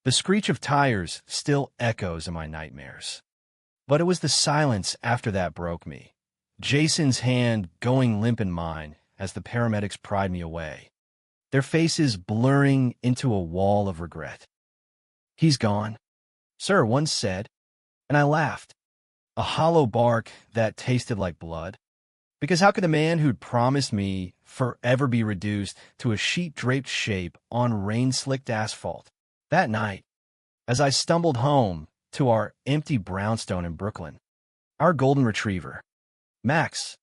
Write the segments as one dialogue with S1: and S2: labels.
S1: The screech of tires still echoes in my nightmares. But it was the silence after that broke me. Jason's hand going limp in mine as the paramedics pried me away, their faces blurring into a wall of regret. "He's gone," sir, one said, and I laughed. A hollow bark that tasted like blood. Because how could the man who'd promised me forever be reduced to a sheet-draped shape on rain-slicked asphalt? That night, as I stumbled home to our empty brownstone in Brooklyn, our golden retriever, Max,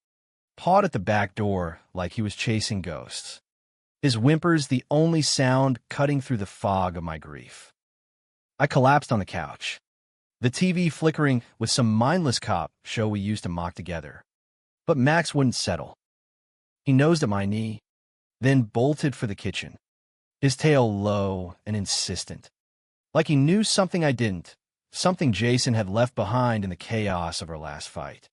S1: pawed at the back door like he was chasing ghosts, his whimpers the only sound cutting through the fog of my grief. I collapsed on the couch, the TV flickering with some mindless cop show we used to mock together. But Max wouldn't settle. He nosed at my knee, then bolted for the kitchen, his tail low and insistent, like he knew something I didn't, something Jason had left behind in the chaos of our last fight.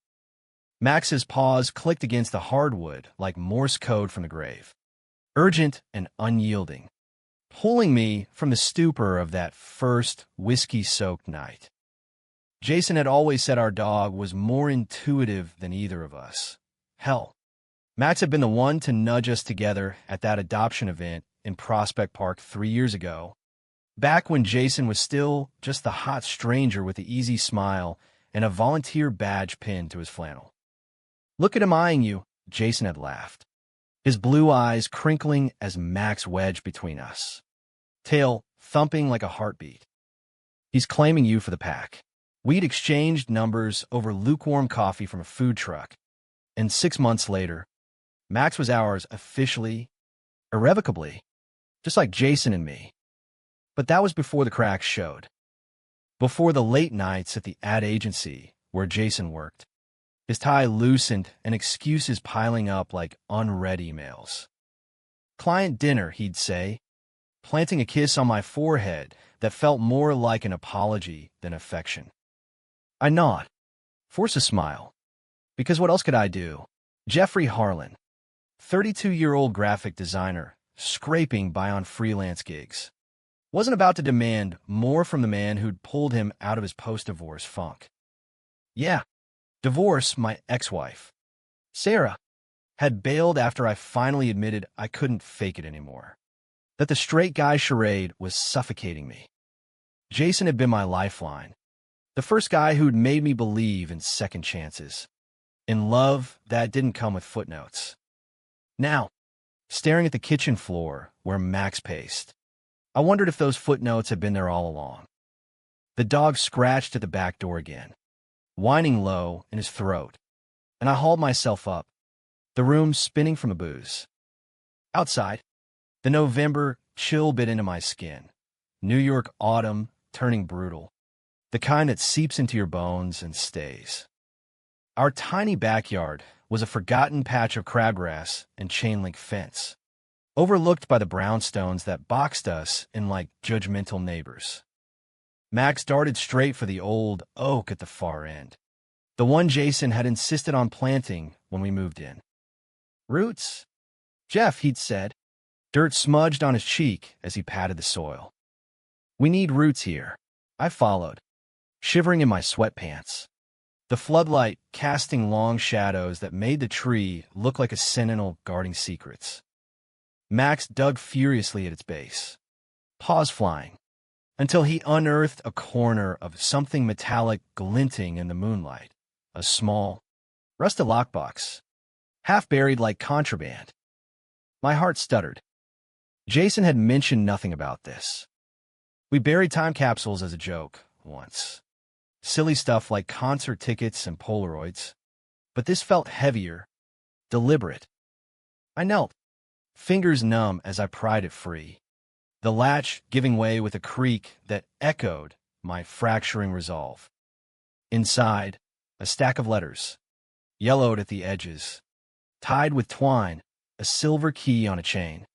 S1: Max's paws clicked against the hardwood like Morse code from the grave, urgent and unyielding, pulling me from the stupor of that first whiskey-soaked night. Jason had always said our dog was more intuitive than either of us. Hell, Max had been the one to nudge us together at that adoption event in Prospect Park 3 years ago, back when Jason was still just the hot stranger with the easy smile and a volunteer badge pinned to his flannel. "Look at him eyeing you," Jason had laughed, his blue eyes crinkling as Max wedged between us, tail thumping like a heartbeat. "He's claiming you for the pack." We'd exchanged numbers over lukewarm coffee from a food truck, and 6 months later, Max was ours officially, irrevocably, just like Jason and me. But that was before the cracks showed, before the late nights at the ad agency where Jason worked, his tie loosened and excuses piling up like unread emails. "Client dinner," he'd say, planting a kiss on my forehead that felt more like an apology than affection. I nod, force a smile, because what else could I do? Jeffrey Harlan, 32-year-old graphic designer, scraping by on freelance gigs, wasn't about to demand more from the man who'd pulled him out of his post-divorce funk. Yeah, divorce, my ex-wife, Sarah, had bailed after I finally admitted I couldn't fake it anymore, that the straight guy charade was suffocating me. Jason had been my lifeline, the first guy who'd made me believe in second chances, in love that didn't come with footnotes. Now, staring at the kitchen floor where Max paced, I wondered if those footnotes had been there all along. The dog scratched at the back door again, whining low in his throat, and I hauled myself up, the room spinning from the booze. Outside, the November chill bit into my skin, New York autumn turning brutal, the kind that seeps into your bones and stays. Our tiny backyard was a forgotten patch of crabgrass and chain-link fence, overlooked by the brownstones that boxed us in like judgmental neighbors. Max darted straight for the old oak at the far end, the one Jason had insisted on planting when we moved in. "Roots, Jeff," he'd said, dirt smudged on his cheek as he patted the soil. "We need roots here." I followed, shivering in my sweatpants, the floodlight casting long shadows that made the tree look like a sentinel guarding secrets. Max dug furiously at its base, paws flying, until he unearthed a corner of something metallic glinting in the moonlight, a small, rusted lockbox, half buried like contraband. My heart stuttered. Jason had mentioned nothing about this. We buried time capsules as a joke once. Silly stuff like concert tickets and Polaroids. But this felt heavier, deliberate. I knelt, fingers numb as I pried it free, the latch giving way with a creak that echoed my fracturing resolve. Inside, a stack of letters, yellowed at the edges, tied with twine, a silver key on a chain,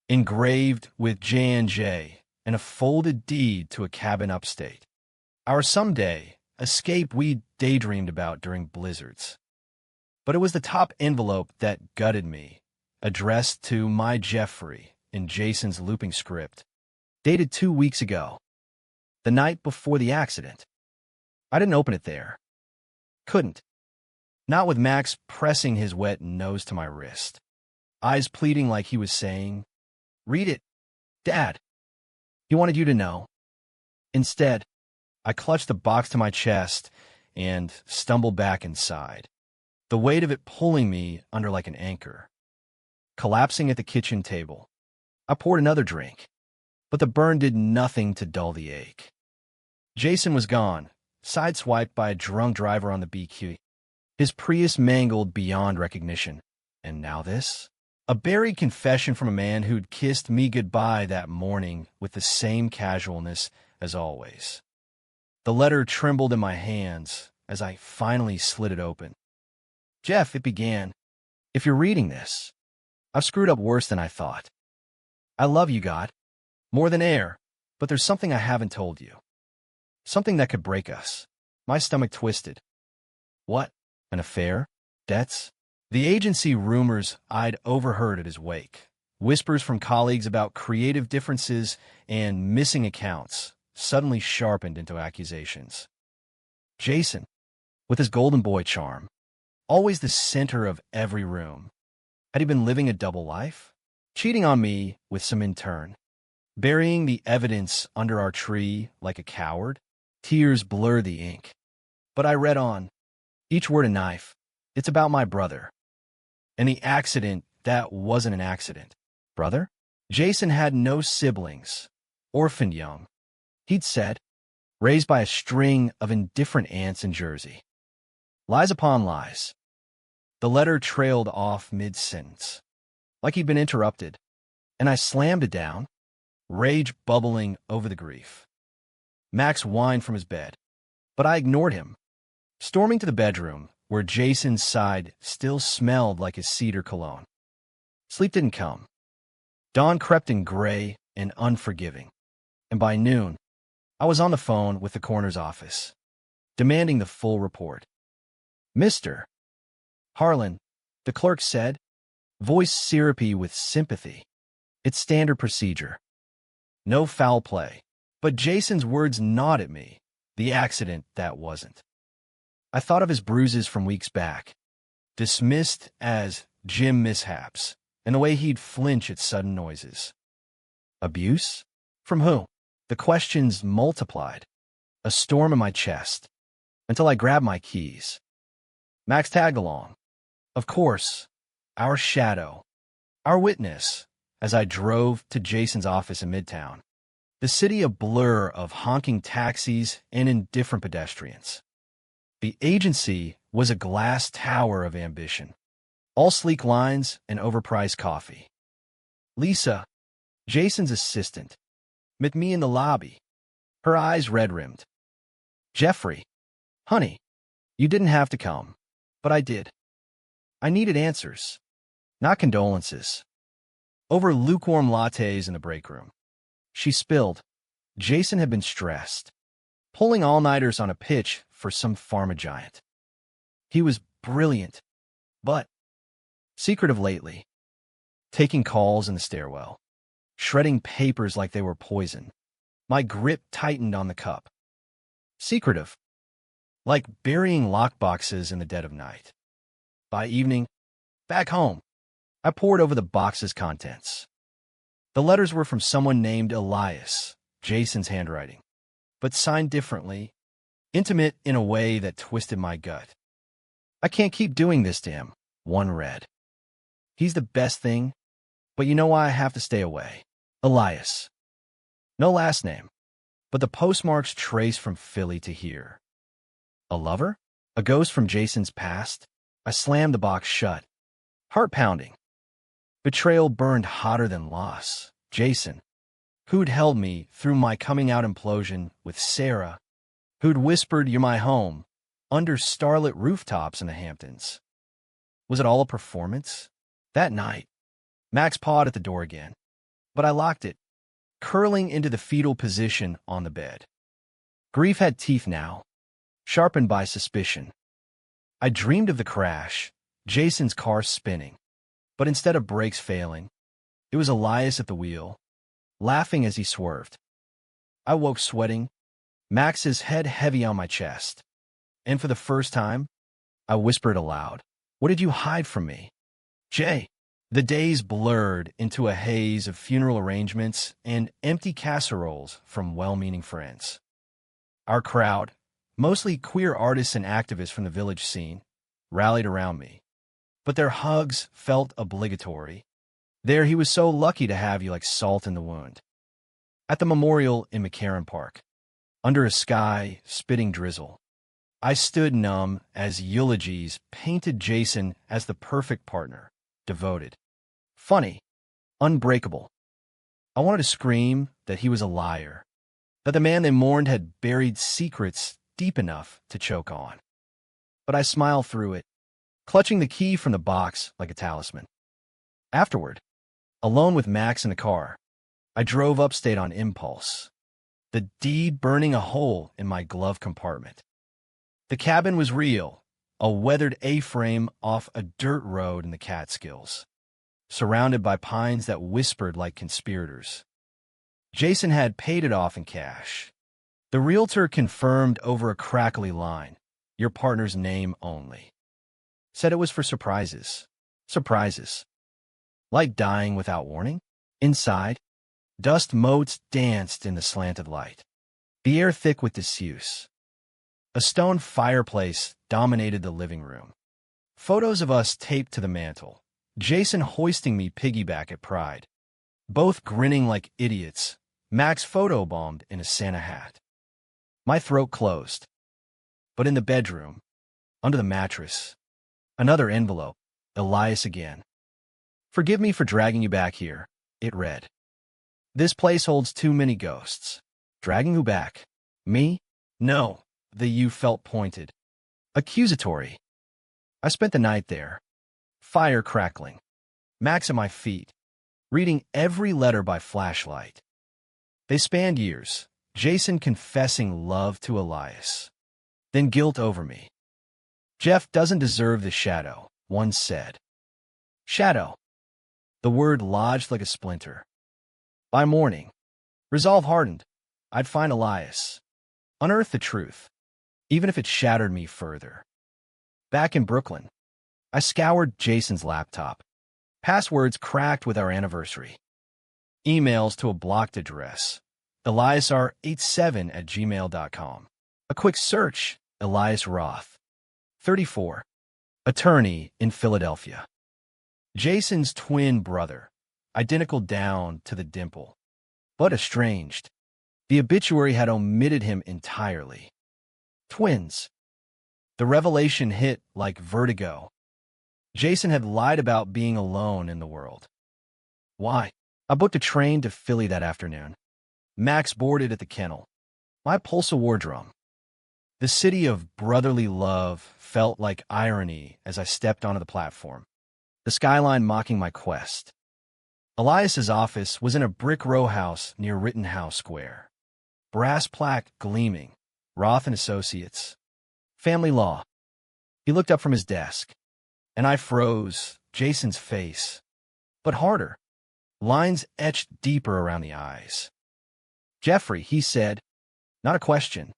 S1: engraved with J&J, and a folded deed to a cabin upstate. Our someday escape we'd daydreamed about during blizzards. But it was the top envelope that gutted me, addressed to my Jeffrey in Jason's looping script, dated 2 weeks ago. The night before the accident. I didn't open it there. Couldn't. Not with Max pressing his wet nose to my wrist, eyes pleading like he was saying, "Read it, Dad." He wanted you to know. Instead, I clutched the box to my chest and stumbled back inside, the weight of it pulling me under like an anchor. Collapsing at the kitchen table, I poured another drink, but the burn did nothing to dull the ache. Jason was gone, sideswiped by a drunk driver on the BQ. His Prius mangled beyond recognition. And now this? A buried confession from a man who'd kissed me goodbye that morning with the same casualness as always. The letter trembled in my hands as I finally slid it open. "Jeff," it began, "if you're reading this, I've screwed up worse than I thought. I love you, God, more than air, but there's something I haven't told you. Something that could break us." My stomach twisted. What? An affair? Debts? The agency rumors I'd overheard at his wake. Whispers from colleagues about creative differences and missing accounts suddenly sharpened into accusations. Jason, with his golden boy charm, always the center of every room. Had he been living a double life? Cheating on me with some intern? Burying the evidence under our tree like a coward? Tears blurred the ink. But I read on. Each word a knife. It's about my brother. And the accident that wasn't an accident. Brother? Jason had no siblings. Orphaned young. He'd said, raised by a string of indifferent aunts in Jersey. Lies upon lies. The letter trailed off mid-sentence, like he'd been interrupted, and I slammed it down, rage bubbling over the grief. Max whined from his bed, but I ignored him, storming to the bedroom where Jason's side still smelled like his cedar cologne. Sleep didn't come. Dawn crept in gray and unforgiving, and by noon, I was on the phone with the coroner's office, demanding the full report. "Mr. Harlan," the clerk said, voice syrupy with sympathy. "It's standard procedure. No foul play." But Jason's words gnawed at me, the accident that wasn't. I thought of his bruises from weeks back, dismissed as gym mishaps, and the way he'd flinch at sudden noises. Abuse? From who? The questions multiplied, a storm in my chest, until I grabbed my keys. Max tagged along. Of course, our shadow, our witness, as I drove to Jason's office in Midtown. The city a blur of honking taxis and indifferent pedestrians. The agency was a glass tower of ambition, all sleek lines and overpriced coffee. Lisa, Jason's assistant, met me in the lobby, her eyes red-rimmed. "Jeffrey, honey, you didn't have to come, but I did. I needed answers, not condolences." Over lukewarm lattes in the break room, she spilled. Jason had been stressed, pulling all-nighters on a pitch for some pharma giant. He was brilliant, but secretive lately, taking calls in the stairwell, shredding papers like they were poison. My grip tightened on the cup. Secretive, like burying lockboxes in the dead of night. By evening, back home, I pored over the box's contents. The letters were from someone named Elias, Jason's handwriting, but signed differently, intimate in a way that twisted my gut. "I can't keep doing this to him," one read. "He's the best thing, but you know why I have to stay away. Elias." No last name, but the postmarks traced from Philly to here. A lover? A ghost from Jason's past? I slammed the box shut, heart pounding. Betrayal burned hotter than loss. Jason, who'd held me through my coming-out implosion with Sarah, who'd whispered, "You're my home," under starlit rooftops in the Hamptons. Was it all a performance? That night, Max pawed at the door again, but I locked it, curling into the fetal position on the bed. Grief had teeth now, sharpened by suspicion. I dreamed of the crash, Jason's car spinning, but instead of brakes failing, it was Elias at the wheel, laughing as he swerved. I woke sweating, Max's head heavy on my chest. And for the first time, I whispered aloud, "What did you hide from me?" Jay. The days blurred into a haze of funeral arrangements and empty casseroles from well-meaning friends. Our crowd, mostly queer artists and activists from the village scene, rallied around me. But their hugs felt obligatory. There he was so lucky to have you like salt in the wound. At the memorial in McCarran Park, under a sky spitting drizzle, I stood numb as eulogies painted Jason as the perfect partner, devoted, funny, unbreakable. I wanted to scream that he was a liar, that the man they mourned had buried secrets deep enough to choke on. But I smiled through it, clutching the key from the box like a talisman. Afterward, alone with Max in the car, I drove upstate on impulse, the deed burning a hole in my glove compartment. The cabin was real, a weathered A-frame off a dirt road in the Catskills, surrounded by pines that whispered like conspirators. Jason had paid it off in cash. The realtor confirmed over a crackly line, "Your partner's name only." Said it was for surprises. Surprises. Light dying without warning. Inside, dust motes danced in the slanted light, the air thick with disuse. A stone fireplace dominated the living room. Photos of us taped to the mantel, Jason hoisting me piggyback at Pride, both grinning like idiots, Max photobombed in a Santa hat. My throat closed. But in the bedroom, under the mattress, another envelope, Elias again. "Forgive me for dragging you back here," it read. "This place holds too many ghosts." Dragging you back? Me? No. The U felt pointed. Accusatory. I spent the night there. Fire crackling. Max at my feet. Reading every letter by flashlight. They spanned years. Jason confessing love to Elias. Then guilt over me. "Jeff doesn't deserve the shadow," one said. Shadow. The word lodged like a splinter. By morning, resolve hardened. I'd find Elias. Unearth the truth, even if it shattered me further. Back in Brooklyn, I scoured Jason's laptop. Passwords cracked with our anniversary. Emails to a blocked address, eliasr87@gmail.com. A quick search, Elias Roth, 34, attorney in Philadelphia. Jason's twin brother, identical down to the dimple, but estranged. The obituary had omitted him entirely. Twins. The revelation hit like vertigo. Jason had lied about being alone in the world. Why? I booked a train to Philly that afternoon. Max boarded at the kennel. My pulse a war drum. The city of brotherly love felt like irony as I stepped onto the platform, the skyline mocking my quest. Elias's office was in a brick row house near Rittenhouse Square. Brass plaque gleaming, Roth and Associates. Family law. He looked up from his desk, and I froze, Jason's face. But harder. Lines etched deeper around the eyes. "Jeffrey," he said, not a question.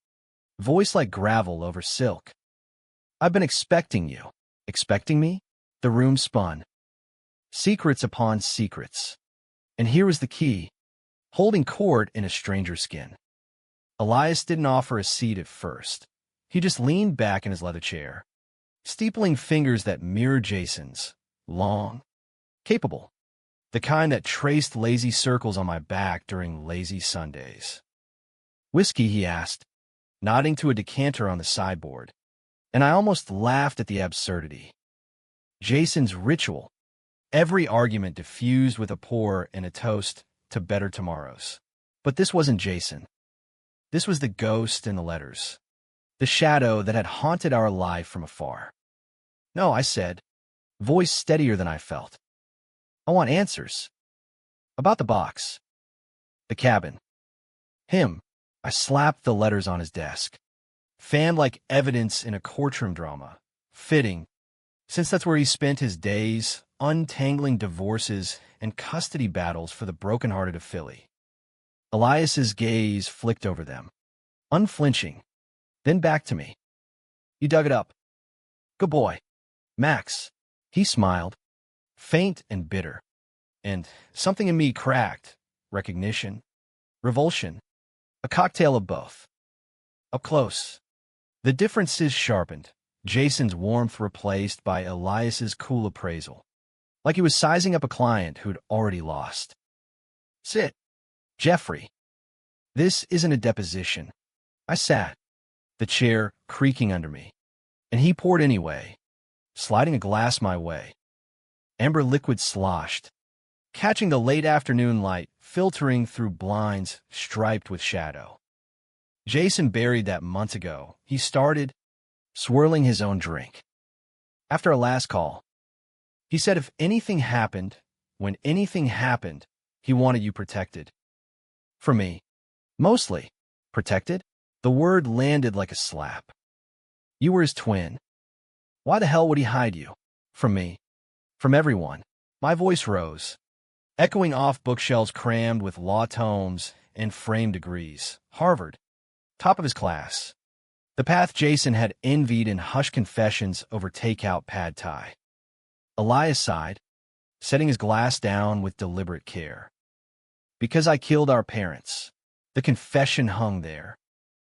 S1: Voice like gravel over silk. "I've been expecting you." Expecting me? The room spun. Secrets upon secrets. And here was the key, holding court in a stranger's skin. Elias didn't offer a seat at first. He just leaned back in his leather chair, steepling fingers that mirrored Jason's, long, capable, the kind that traced lazy circles on my back during lazy Sundays. "Whiskey?" he asked, nodding to a decanter on the sideboard, and I almost laughed at the absurdity. Jason's ritual, every argument diffused with a pour and a toast to better tomorrows. But this wasn't Jason. This was the ghost in the letters, the shadow that had haunted our life from afar. "No," I said, voice steadier than I felt. "I want answers." "About the box." "The cabin." "Him." I slapped the letters on his desk. Fanned like evidence in a courtroom drama. Fitting, since that's where he spent his days, untangling divorces and custody battles for the brokenhearted of Philly. Elias's gaze flicked over them. unflinching, then back to me. You dug it up. Good boy. Max. He smiled, faint and bitter. And something in me cracked. Recognition, revulsion, a cocktail of both. Up close, the differences sharpened. Jason's warmth replaced by Elias's cool appraisal, like he was sizing up a client who'd already lost. Sit, Jeffrey. This isn't a deposition. I sat, the chair creaking under me, and he poured anyway, sliding a glass my way. Amber liquid sloshed, catching the late afternoon light filtering through blinds striped with shadow. Jason buried that months ago. He started swirling his own drink. After our last call, he said if anything happened, when anything happened, he wanted you protected. For me, mostly protected. The word landed like a slap. You were his twin. Why the hell would he hide you? From me. From everyone. My voice rose, echoing off bookshelves crammed with law tomes and framed degrees. Harvard. Top of his class. The path Jason had envied in hushed confessions over takeout pad thai. Elias sighed, setting his glass down with deliberate care. Because I killed our parents. The confession hung there,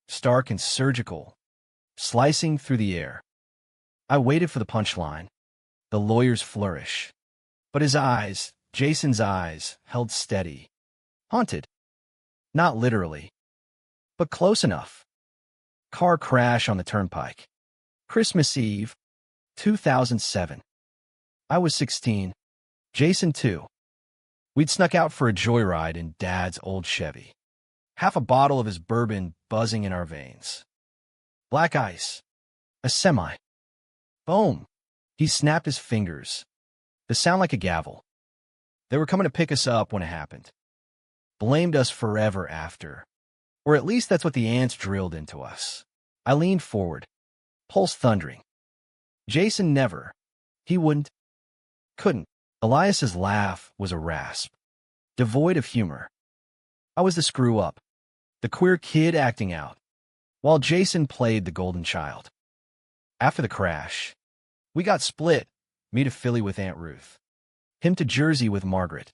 S1: stark and surgical, slicing through the air. I waited for the punchline, the lawyer's flourish. But his eyes, Jason's eyes, held steady. Haunted. Not literally, but close enough. Car crash on the turnpike. Christmas Eve, 2007. I was 16. Jason, too. We'd snuck out for a joyride in Dad's old Chevy. Half a bottle of his bourbon buzzing in our veins. Black ice. A semi. Boom. He snapped his fingers. The sound like a gavel. They were coming to pick us up when it happened. Blamed us forever after. Or at least that's what the ants drilled into us. I leaned forward, pulse thundering. Jason never. He wouldn't. Couldn't. Elias's laugh was a rasp, devoid of humor. I was the screw-up, the queer kid acting out, while Jason played the golden child. After the crash, we got split, me to Philly with Aunt Ruth, him to Jersey with Margaret.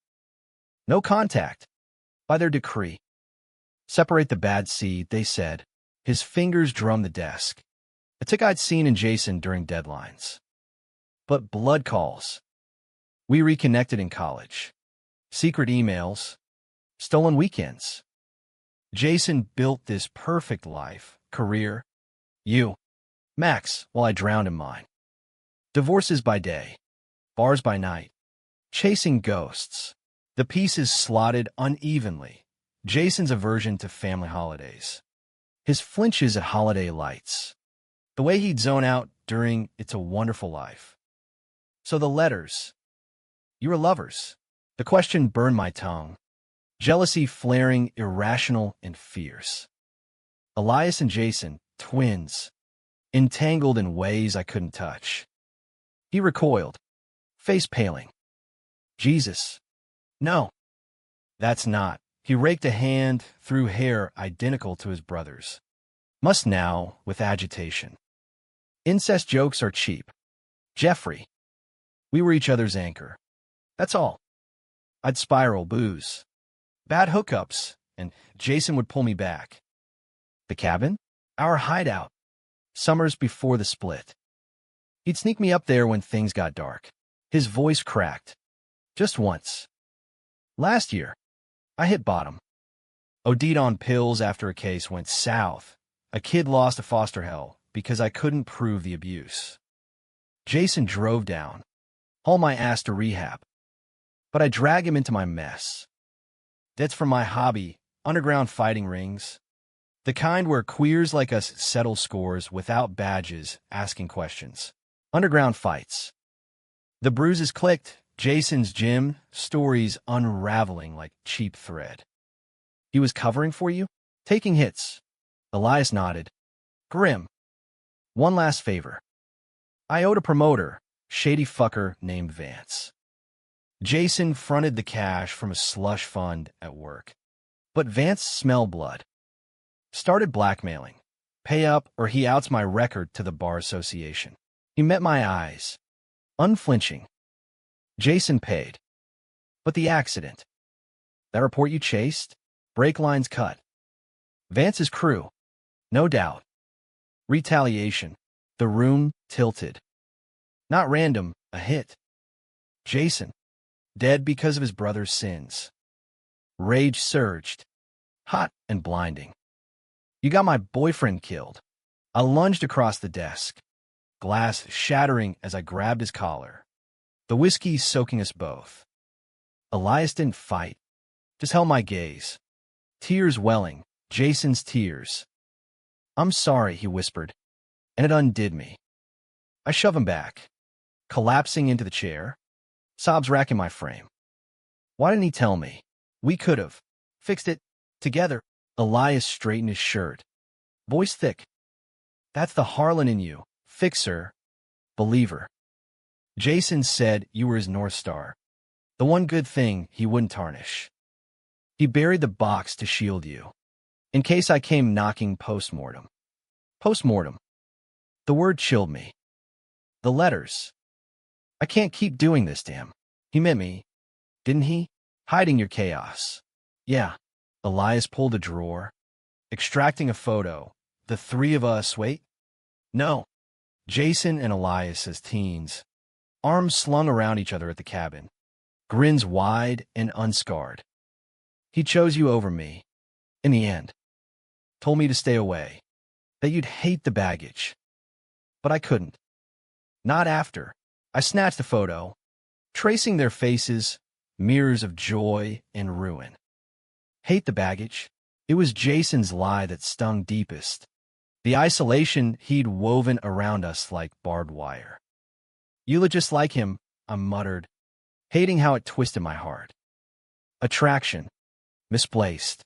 S1: No contact, by their decree. Separate the bad seed, they said. His fingers drummed the desk, a tick I'd seen in Jason during deadlines. But blood calls. We reconnected in college. Secret emails. Stolen weekends. Jason built this perfect life, career. You, Max, while I drowned in mine. Divorces by day. Bars by night. Chasing ghosts. The pieces slotted unevenly. Jason's aversion to family holidays. His flinches at holiday lights. The way he'd zone out during It's a Wonderful Life. So the letters. You were lovers. The question burned my tongue. Jealousy flaring, irrational and fierce. Elias and Jason, twins, entangled in ways I couldn't touch. He recoiled, face paling. Jesus. No. That's not. He raked a hand through hair identical to his brother's. Must now, with agitation. Incest jokes are cheap. Jeffrey. We were each other's anchor. That's all. I'd spiral, booze. Bad hookups, and Jason would pull me back. The cabin? Our hideout. Summers before the split. He'd sneak me up there when things got dark. His voice cracked. Just once. Last year, I hit bottom. OD'd on pills after a case went south. A kid lost to foster hell because I couldn't prove the abuse. Jason drove down, hauled my ass to rehab. But I drag him into my mess. That's from my hobby, underground fighting rings. The kind where queers like us settle scores without badges, asking questions. Underground fights. The bruises clicked, Jason's gym, stories unraveling like cheap thread. He was covering for you? Taking hits. Elias nodded. Grim. One last favor. I owed a promoter, shady fucker named Vance. Jason fronted the cash from a slush fund at work. But Vance smelled blood. Started blackmailing. Pay up or he outs my record to the bar association. He met my eyes, unflinching. Jason paid. But the accident. That report you chased? Brake lines cut. Vance's crew. No doubt. Retaliation. The room tilted. Not random, a hit. Jason. Dead because of his brother's sins. Rage surged. Hot and blinding. You got my boyfriend killed. I lunged across the desk, glass shattering as I grabbed his collar. The whiskey soaking us both. Elias didn't fight, just held my gaze. Tears welling, Jason's tears. I'm sorry, he whispered, and it undid me. I shove him back, collapsing into the chair, sobs racking my frame. Why didn't he tell me? We could have fixed it together. Elias straightened his shirt, voice thick. That's the Harlan in you, fixer, believer. Jason said you were his North Star, the one good thing he wouldn't tarnish. He buried the box to shield you, in case I came knocking post-mortem. Post-mortem. The word chilled me. The letters. I can't keep doing this, damn. He meant me, didn't he? Hiding your chaos. Yeah. Elias pulled a drawer, extracting a photo. The three of us, wait. No. Jason and Elias as teens, arms slung around each other at the cabin, grins wide and unscarred. He chose you over me, in the end. Told me to stay away, that you'd hate the baggage. But I couldn't. Not after. I snatched the photo, tracing their faces, mirrors of joy and ruin. Hate the baggage. It was Jason's lie that stung deepest. The isolation he'd woven around us like barbed wire. You look just like him, I muttered, hating how it twisted my heart. Attraction. Misplaced.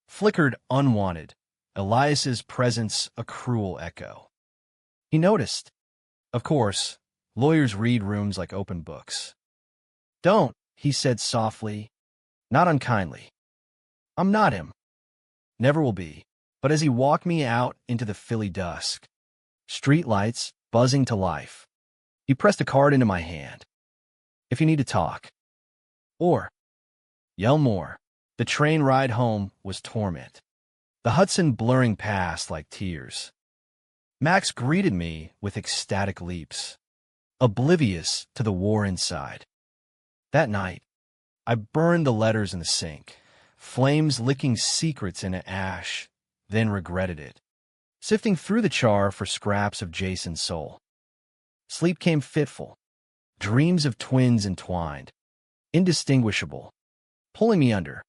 S1: Flickered unwanted. Elias's presence a cruel echo. He noticed. Of course, lawyers read rooms like open books. Don't, he said softly, not unkindly. I'm not him. Never will be. But as he walked me out into the Philly dusk, street lights buzzing to life, he pressed a card into my hand. If you need to talk. Or yell more. The train ride home was torment. The Hudson blurring past like tears. Max greeted me with ecstatic leaps, oblivious to the war inside. That night, I burned the letters in the sink, flames licking secrets into ash, then regretted it, sifting through the char for scraps of Jason's soul. Sleep came fitful, dreams of twins entwined, indistinguishable, pulling me under.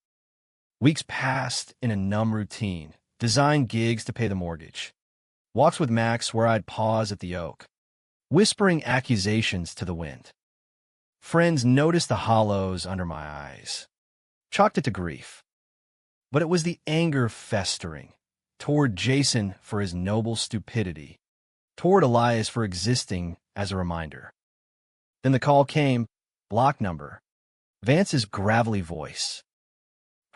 S1: Weeks passed in a numb routine, design gigs to pay the mortgage. Walks with Max where I'd pause at the oak, whispering accusations to the wind. Friends noticed the hollows under my eyes, chalked it to grief. But it was the anger festering, toward Jason for his noble stupidity, toward Elias for existing as a reminder. Then the call came, block number, Vance's gravelly voice.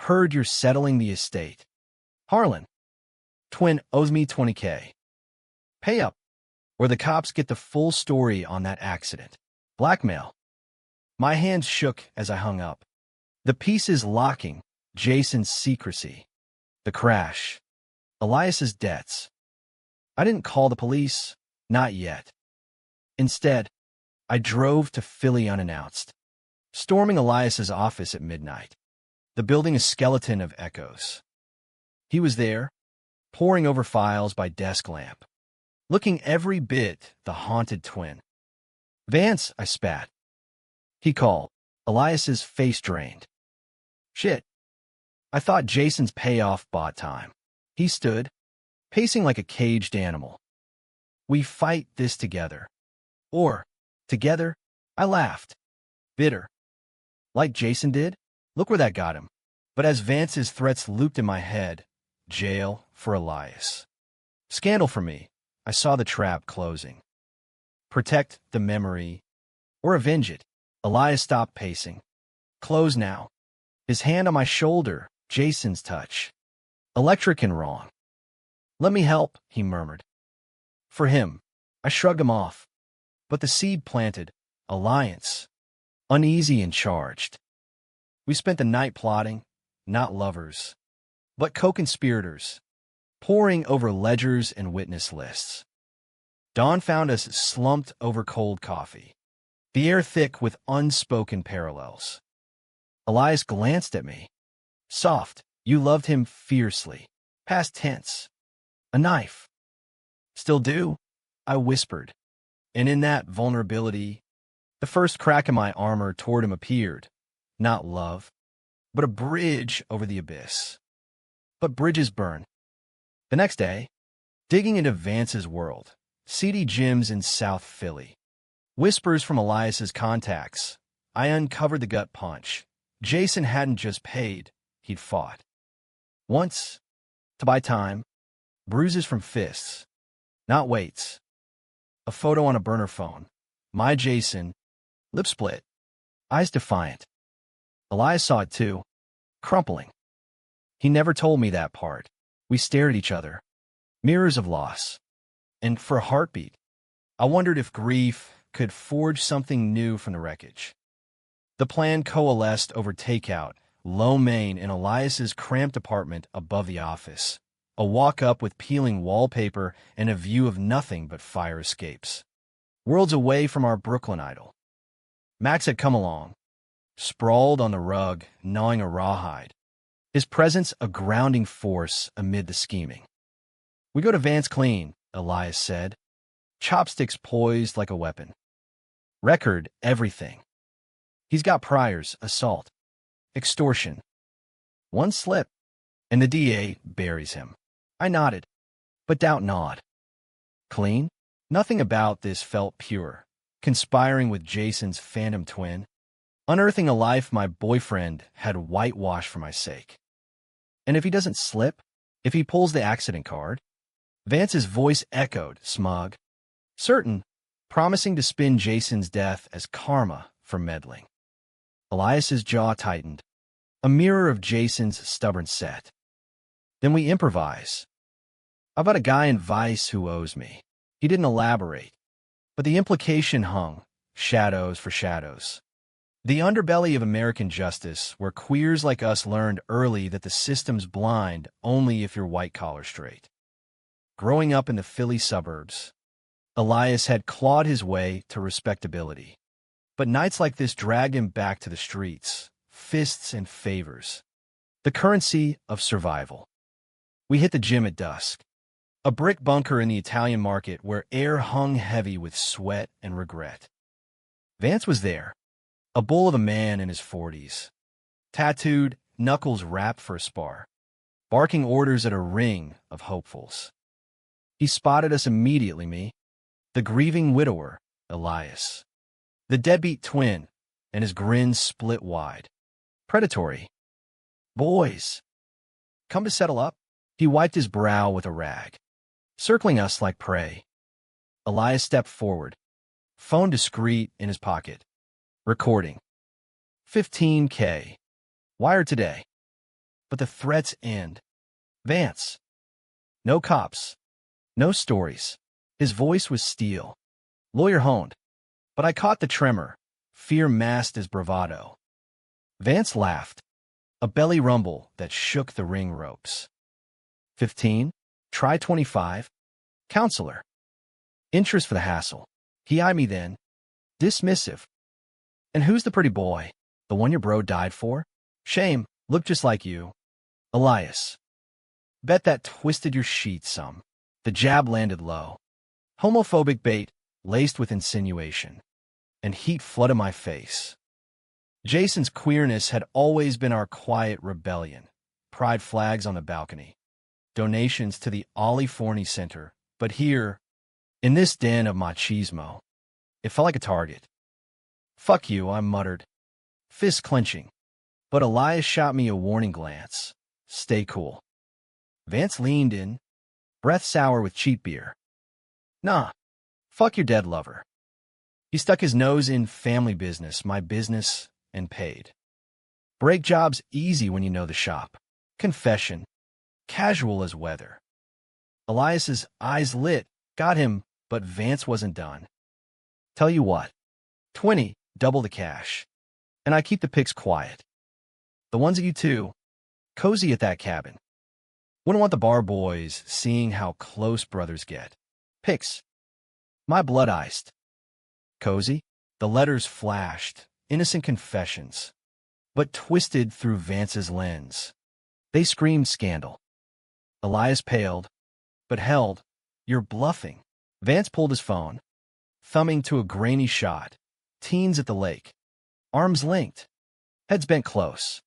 S1: Heard you're settling the estate. Harlan. Twin owes me $20K. Pay up, or the cops get the full story on that accident. Blackmail. My hands shook as I hung up. The pieces locking, Jason's secrecy. The crash. Elias's debts. I didn't call the police, not yet. Instead, I drove to Philly unannounced, storming Elias's office at midnight, the building a skeleton of echoes. He was there, poring over files by desk lamp, looking every bit the haunted twin. Vance, I spat. He called, Elias's face drained. Shit. I thought Jason's payoff bought time. He stood, pacing like a caged animal. We fight this together. Or, together, I laughed. Bitter. Like Jason did? Look where that got him. But as Vance's threats looped in my head, jail for Elias. Scandal for me. I saw the trap closing. Protect the memory, or avenge it. Elias stopped pacing. Close now. His hand on my shoulder, Jason's touch. Electric and wrong. Let me help, he murmured. For him, I shrugged him off. But the seed planted, alliance, uneasy and charged. We spent the night plotting, not lovers, but co-conspirators, poring over ledgers and witness lists. Dawn found us slumped over cold coffee, the air thick with unspoken parallels. Elias glanced at me. Soft, you loved him fiercely. Past tense. A knife. Still do? I whispered. And in that vulnerability, the first crack in my armor toward him appeared. Not love, but a bridge over the abyss. But bridges burn. The next day, digging into Vance's world, seedy gyms in South Philly. Whispers from Elias's contacts. I uncovered the gut punch. Jason hadn't just paid, he'd fought. Once, to buy time, bruises from fists, not weights. A photo on a burner phone. My Jason, lip split, eyes defiant. Elias saw it too, crumpling. He never told me that part. We stared at each other, mirrors of loss. And for a heartbeat, I wondered if grief could forge something new from the wreckage. The plan coalesced over takeout, lo mein in Elias's cramped apartment above the office, a walk-up with peeling wallpaper and a view of nothing but fire escapes. Worlds away from our Brooklyn idol. Max had come along, sprawled on the rug, gnawing a rawhide, his presence a grounding force amid the scheming. We go to Vance clean, Elias said, chopsticks poised like a weapon. Record everything. He's got priors, assault, extortion. One slip, and the DA buries him. I nodded, but doubt gnawed. Clean? Nothing about this felt pure. Conspiring with Jason's phantom twin. Unearthing a life my boyfriend had whitewashed for my sake. And if he doesn't slip? If he pulls the accident card? Vance's voice echoed, smug. Certain, promising to spin Jason's death as karma for meddling. Elias's jaw tightened, a mirror of Jason's stubborn set. Then we improvise. How about a guy in Vice who owes me? He didn't elaborate, but the implication hung, shadows for shadows. The underbelly of American justice, where queers like us learned early that the system's blind only if you're white-collar straight. Growing up in the Philly suburbs, Elias had clawed his way to respectability. But nights like this dragged him back to the streets, fists and favors. The currency of survival. We hit the gym at dusk. A brick bunker in the Italian market where air hung heavy with sweat and regret. Vance was there, a bull of a man in his 40s. Tattooed, knuckles wrapped for a spar. Barking orders at a ring of hopefuls. He spotted us immediately, me. The grieving widower, Elias. The deadbeat twin, and his grin split wide. Predatory. Boys. Come to settle up? He wiped his brow with a rag, circling us like prey. Elias stepped forward, phone discreet in his pocket. Recording. $15K. Wired today. But the threats end. Vance. No cops. No stories. His voice was steel. Lawyer honed. But I caught the tremor, fear masked as bravado. Vance laughed, a belly rumble that shook the ring ropes. 15? Try 25? Counselor. Interest for the hassle. He eyed me then, dismissive. And who's the pretty boy? The one your bro died for? Shame, looked just like you. Elias. Bet that twisted your sheet some. The jab landed low. Homophobic bait, laced with insinuation. And heat flooded my face. Jason's queerness had always been our quiet rebellion. Pride flags on the balcony. Donations to the Ollie Forney Center. But here, in this den of machismo, it felt like a target. Fuck you, I muttered, fist clenching. But Elias shot me a warning glance. Stay cool. Vance leaned in, breath sour with cheap beer. Nah, fuck your dead lover. He stuck his nose in family business, my business, and paid. Break job's easy when you know the shop. Confession. Casual as weather. Elias's eyes lit, got him, but Vance wasn't done. Tell you what, 20, double the cash. And I keep the pics quiet. The ones of you two, cozy at that cabin. Wouldn't want the bar boys seeing how close brothers get. Pics. My blood iced. Cozy? The letters flashed, innocent confessions, but twisted through Vance's lens. They screamed scandal. Elias paled, but held. You're bluffing. Vance pulled his phone, thumbing to a grainy shot. Teens at the lake. Arms linked. Heads bent close.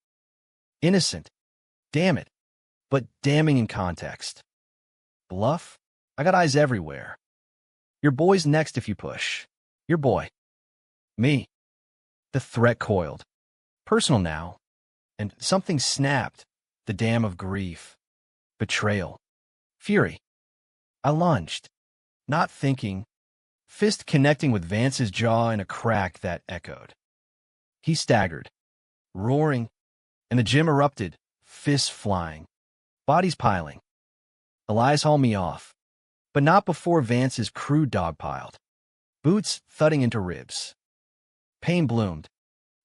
S1: Innocent. Damn it. But damning in context. Bluff? I got eyes everywhere. Your boy's next if you push. Your boy. Me. The threat coiled. Personal now. And something snapped. The dam of grief. Betrayal. Fury. I lunged. Not thinking. Fist connecting with Vance's jaw in a crack that echoed. He staggered. Roaring. And the gym erupted. Fists flying. Bodies piling. Elias hauled me off. But not before Vance's crew dogpiled. Boots thudding into ribs. Pain bloomed.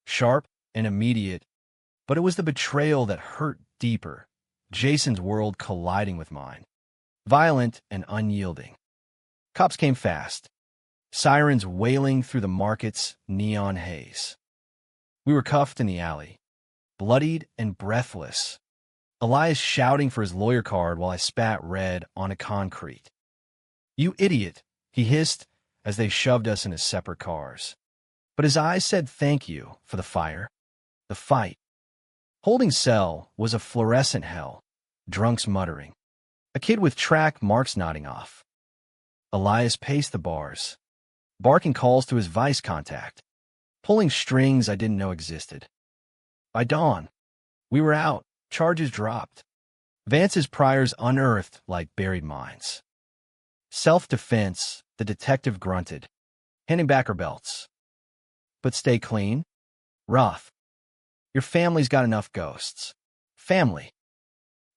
S1: Sharp and immediate. But it was the betrayal that hurt deeper. Jason's world colliding with mine. Violent and unyielding. Cops came fast. Sirens wailing through the market's neon haze. We were cuffed in the alley. Bloodied and breathless. Elias shouting for his lawyer card while I spat red onto concrete. You idiot, he hissed as they shoved us into separate cars. But his eyes said thank you for the fire, the fight. Holding cell was a fluorescent hell, drunks muttering. A kid with track marks nodding off. Elias paced the bars, barking calls to his vice contact, pulling strings I didn't know existed. By dawn, we were out, charges dropped. Vance's priors unearthed like buried mines. Self-defense, the detective grunted, handing back her belts. But stay clean. Roth. Your family's got enough ghosts. Family.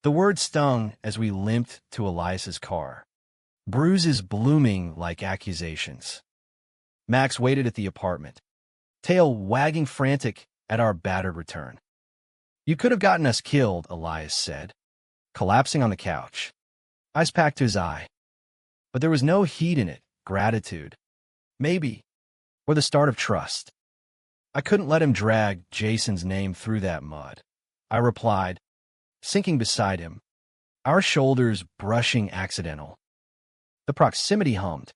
S1: The word stung as we limped to Elias's car. Bruises blooming like accusations. Max waited at the apartment, tail wagging frantic at our battered return. You could have gotten us killed, Elias said, collapsing on the couch. Ice packed to his eye. But there was no heat in it, gratitude. Maybe. Or the start of trust. I couldn't let him drag Jason's name through that mud. I replied, sinking beside him, our shoulders brushing accidental. The proximity hummed.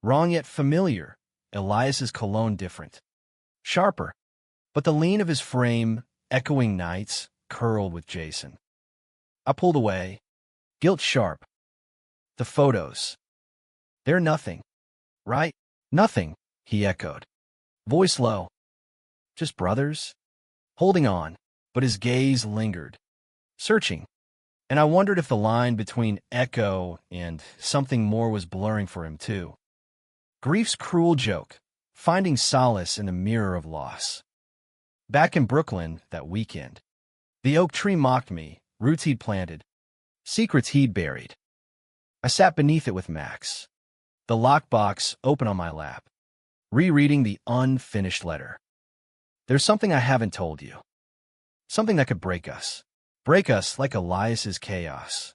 S1: Wrong yet familiar, Elias's cologne different. Sharper, but the lean of his frame, echoing nights, curled with Jason. I pulled away, guilt sharp. The photos. They're nothing, right? Nothing, he echoed. Voice low. Just brothers? Holding on, but his gaze lingered. Searching. And I wondered if the line between echo and something more was blurring for him too. Grief's cruel joke, finding solace in the mirror of loss. Back in Brooklyn that weekend, the oak tree mocked me, roots he'd planted, secrets he'd buried. I sat beneath it with Max, the lockbox open on my lap, rereading the unfinished letter. There's something I haven't told you. Something that could break us. Break us like Elias's chaos.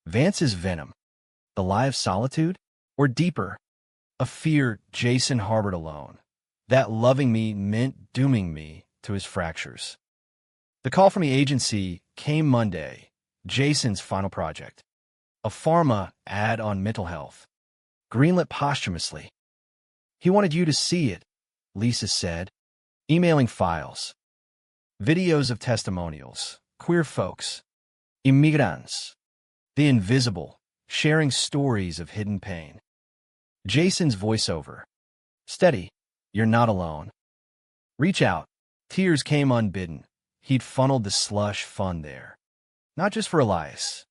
S1: Vance's venom. The lie of solitude? Or deeper, a fear Jason harbored alone, that loving me meant dooming me to his fractures. The call from the agency came Monday, Jason's final project. A pharma ad on mental health. Greenlit posthumously. He wanted you to see it, Lisa said, emailing files. Videos of testimonials, queer folks, immigrants, the invisible, sharing stories of hidden pain. Jason's voiceover. Steady, you're not alone. Reach out. Tears came unbidden. He'd funneled the slush fund there. Not just for Elias,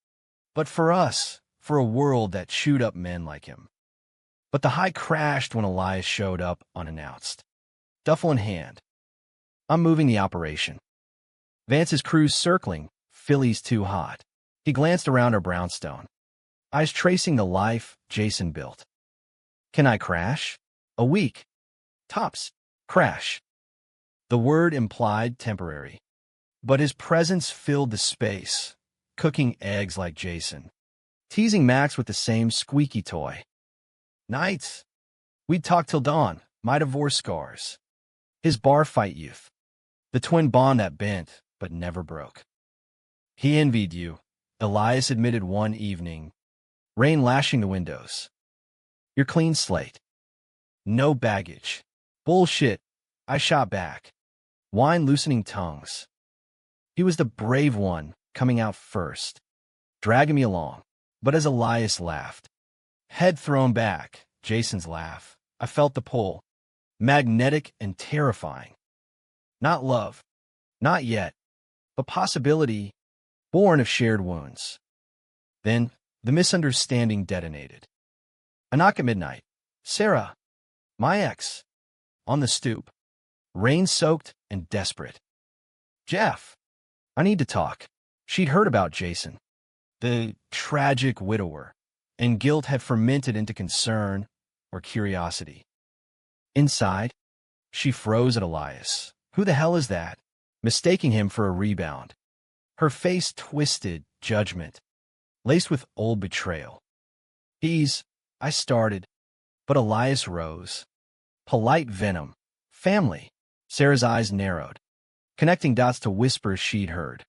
S1: but for us, for a world that chewed up men like him. But the high crashed when Elias showed up unannounced. Duffel in hand. I'm moving the operation. Vance's crew's circling. Philly's too hot. He glanced around our brownstone. eyes tracing the life Jason built. Can I crash? A week. Tops. Crash. The word implied temporary. But his presence filled the space, cooking eggs like Jason, teasing Max with the same squeaky toy. Nights. We'd talk till dawn, my divorce scars. His bar fight youth. The twin bond that bent, but never broke. He envied you, Elias admitted one evening, rain lashing the windows. Your clean slate. No baggage. Bullshit, I shot back. Wine loosening tongues. He was the brave one, coming out first, dragging me along. But as Elias laughed, head thrown back, Jason's laugh, I felt the pull, magnetic and terrifying. Not love, not yet, but possibility, born of shared wounds. Then, the misunderstanding detonated. A knock at midnight. Sarah, my ex, on the stoop, rain-soaked and desperate. Jeff, I need to talk. She'd heard about Jason, the tragic widower, and guilt had fermented into concern or curiosity. Inside, she froze at Elias. Who the hell is that? Mistaking him for a rebound. Her face twisted, judgment, laced with old betrayal. I started, but Elias rose. Polite venom. Family. Sarah's eyes narrowed, connecting dots to whispers she'd heard.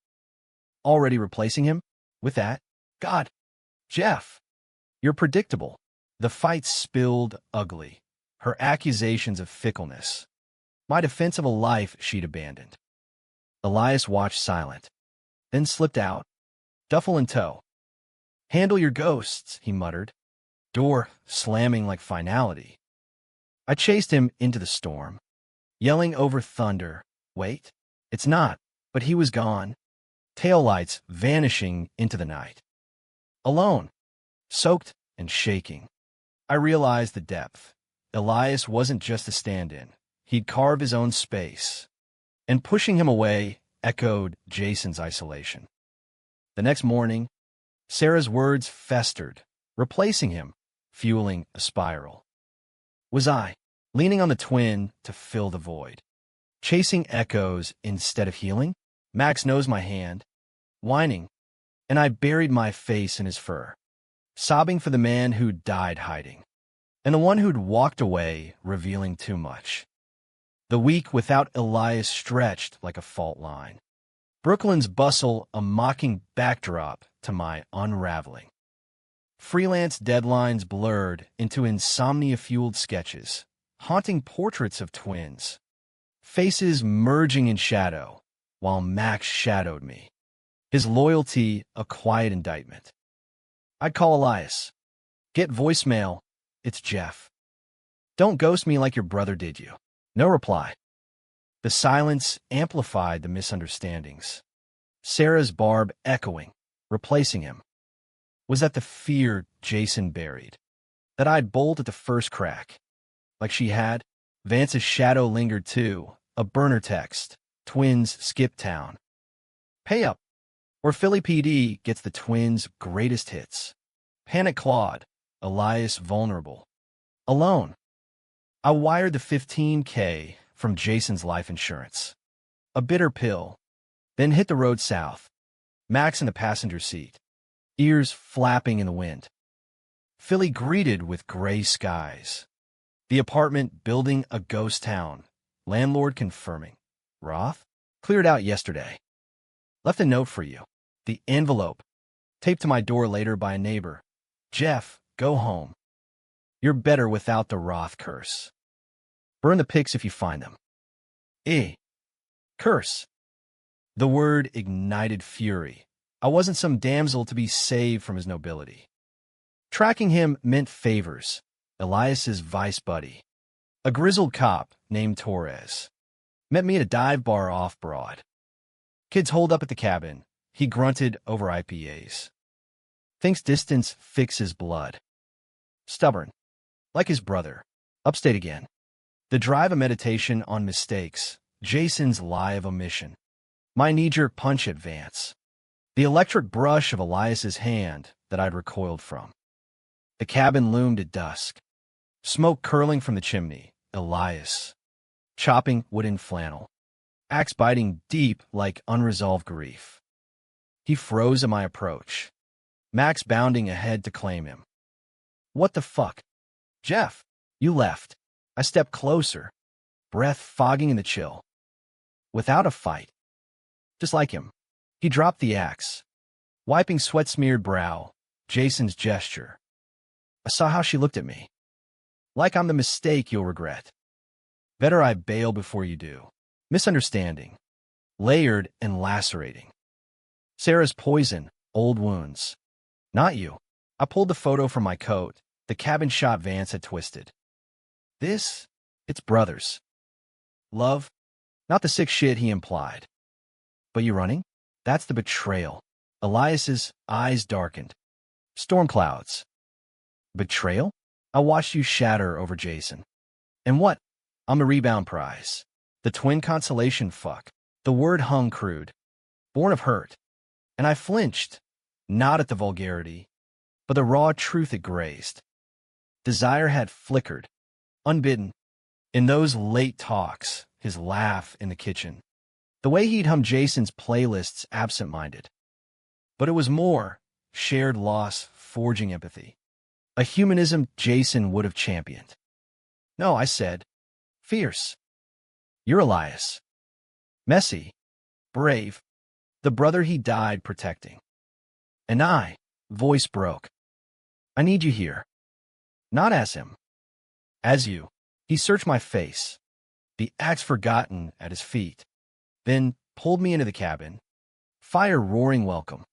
S1: Already replacing him? With that? God, Jeff, you're predictable. The fight spilled ugly, her accusations of fickleness, my defense of a life she'd abandoned. Elias watched silent, then slipped out, duffel in tow. Handle your ghosts, he muttered, door slamming like finality. I chased him into the storm, yelling over thunder, wait, it's not, but he was gone, taillights vanishing into the night. Alone, soaked and shaking. I realized the depth. Elias wasn't just a stand-in. He'd carved his own space, and pushing him away echoed Jason's isolation. The next morning, Sarah's words festered, replacing him, fueling a spiral. Was I, leaning on the twin to fill the void, chasing echoes instead of healing? Max knows my hand, whining, and I buried my face in his fur, sobbing for the man who'd died hiding, and the one who'd walked away revealing too much. The week without Elias stretched like a fault line. Brooklyn's bustle a mocking backdrop to my unraveling. Freelance deadlines blurred into insomnia-fueled sketches, haunting portraits of twins, faces merging in shadow, while Max shadowed me, his loyalty a quiet indictment. I'd call Elias. Get voicemail, it's Jeff. Don't ghost me like your brother did you. No reply. The silence amplified the misunderstandings. Sarah's barb echoing, replacing him. Was that the fear Jason buried? That I'd bolt at the first crack? Like she had? Vance's shadow lingered too. A burner text. Twins skip town. Pay up. Or Philly PD gets the twins' greatest hits. Panic Claude. Elias vulnerable. Alone. I wired the $15K from Jason's life insurance. A bitter pill. Then hit the road south. Max in the passenger seat, ears flapping in the wind. Philly greeted with gray skies. The apartment building a ghost town. Landlord confirming. Roth? Cleared out yesterday. Left a note for you. The envelope. Taped to my door later by a neighbor. Jeff, go home. You're better without the Roth curse. Burn the pics if you find them. Curse. The word ignited fury. I wasn't some damsel to be saved from his nobility. Tracking him meant favors. Elias's vice buddy, a grizzled cop named Torres, met me at a dive bar off Broad. Kids holed up at the cabin. He grunted over IPAs. Thinks distance fixes blood. Stubborn. Like his brother. Upstate again. The drive a meditation on mistakes. Jason's lie of omission. My knee-jerk punch at Vance. The electric brush of Elias's hand, that I'd recoiled from. The cabin loomed at dusk, smoke curling from the chimney, Elias, chopping wood in flannel, axe biting deep like unresolved grief. He froze at my approach, Max bounding ahead to claim him. What the fuck? Jeff, you left. I stepped closer, breath fogging in the chill. Without a fight. Just like him. He dropped the axe, wiping sweat-smeared brow, Jason's gesture. I saw how she looked at me. Like I'm the mistake you'll regret. Better I bail before you do. Misunderstanding. Layered and lacerating. Sarah's poison, old wounds. Not you. I pulled the photo from my coat. The cabin shot Vance had twisted. It's brothers. Love, not the sick shit he implied. But you running? That's the betrayal. Elias's eyes darkened. Storm clouds. Betrayal? I watched you shatter over Jason. And what? I'm a rebound prize. The twin consolation fuck. The word hung crude. Born of hurt. And I flinched, not at the vulgarity, but the raw truth it grazed. Desire had flickered, unbidden, in those late talks, his laugh in the kitchen, the way he'd hum Jason's playlists absent-minded. But it was more, shared loss, forging empathy. A humanism Jason would have championed. No, I said, fierce. You're Elias. Messy, brave, the brother he died protecting. And I, voice broke. I need you here. Not as him. As you. He searched my face, the axe forgotten at his feet, then pulled me into the cabin, fire roaring welcome.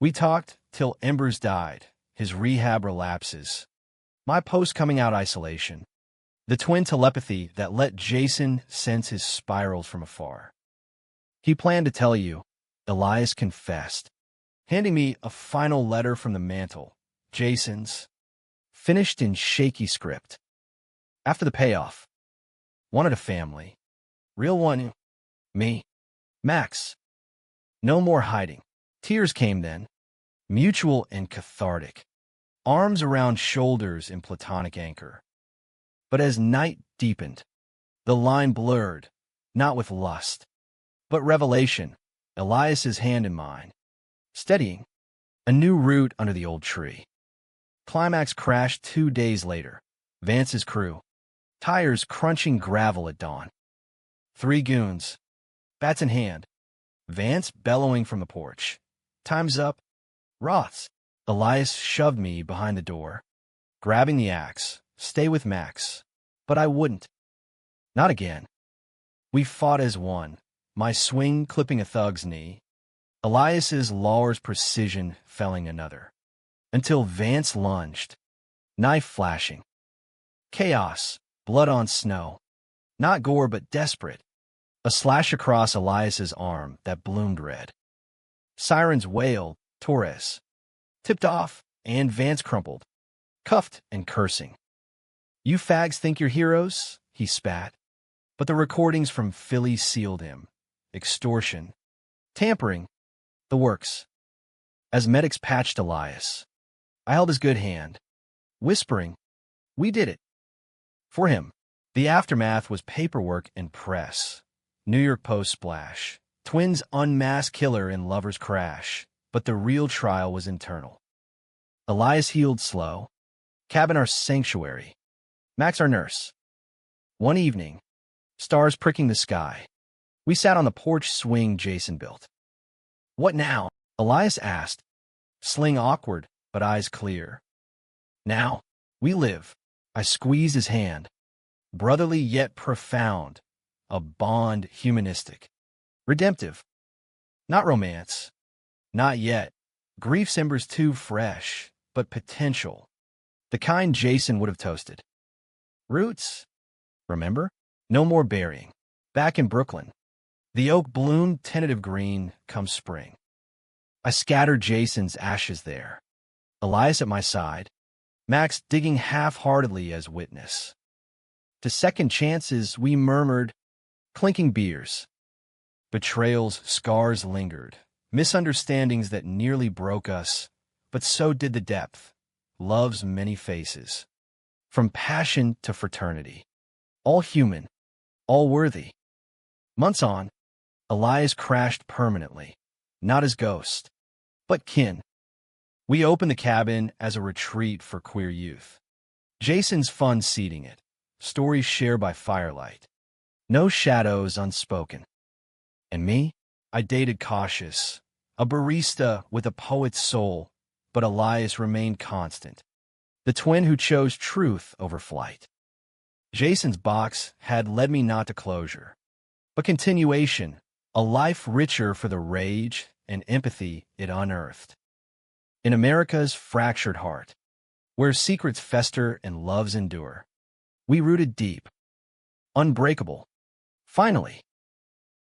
S1: We talked till embers died, his rehab relapses, my post-coming-out isolation, the twin telepathy that let Jason sense his spirals from afar. He planned to tell you, Elias confessed, handing me a final letter from the mantle, Jason's, finished in shaky script. After the payoff, wanted a family. Real one, me, Max. No more hiding. Tears came then, mutual and cathartic. Arms around shoulders in platonic anchor. But as night deepened, the line blurred, not with lust, but revelation, Elias's hand in mine, steadying, a new root under the old tree. Climax crashed 2 days later. Vance's crew, tires crunching gravel at dawn. 3 goons, bats in hand, Vance bellowing from the porch. Time's up. Roths. Elias shoved me behind the door, grabbing the axe. Stay with Max. But I wouldn't. Not again. We fought as one, my swing clipping a thug's knee, Elias's Lawler's precision felling another, until Vance lunged, knife flashing. Chaos, blood on snow. Not gore, but desperate. A slash across Elias's arm that bloomed red. Sirens wailed, Torres. Tipped off, and Vance crumpled, cuffed and cursing. You fags think you're heroes? He spat. But the recordings from Philly sealed him. Extortion. Tampering. The works. As medics patched Elias, I held his good hand, whispering, we did it. For him. The aftermath was paperwork and press. New York Post splash. Twins unmasked killer in lover's crash. But the real trial was internal. Elias healed slow. Cabin our sanctuary. Max our nurse. One evening, stars pricking the sky, we sat on the porch swing Jason built. What now? Elias asked, sling awkward, but eyes clear. Now, we live. I squeezed his hand. Brotherly yet profound. A bond humanistic. Redemptive. Not romance. Not yet. Grief's embers too fresh, but potential. The kind Jason would have toasted. Roots. Remember? No more burying. Back in Brooklyn. The oak bloomed tentative green come spring. I scattered Jason's ashes there. Elias at my side. Max digging half-heartedly as witness. To second chances we murmured, clinking beers. Betrayals, scars lingered. Misunderstandings that nearly broke us, but so did the depth, love's many faces. From passion to fraternity. All human, all worthy. Months on, Elias crashed permanently, not as ghost, but kin. We opened the cabin as a retreat for queer youth. Jason's fun seating it, stories shared by firelight. No shadows unspoken. And me? I dated cautious, a barista with a poet's soul, but Elias remained constant. The twin who chose truth over flight. Jason's box had led me not to closure, but continuation, a life richer for the rage and empathy it unearthed. In America's fractured heart, where secrets fester and loves endure, we rooted deep, unbreakable. Finally,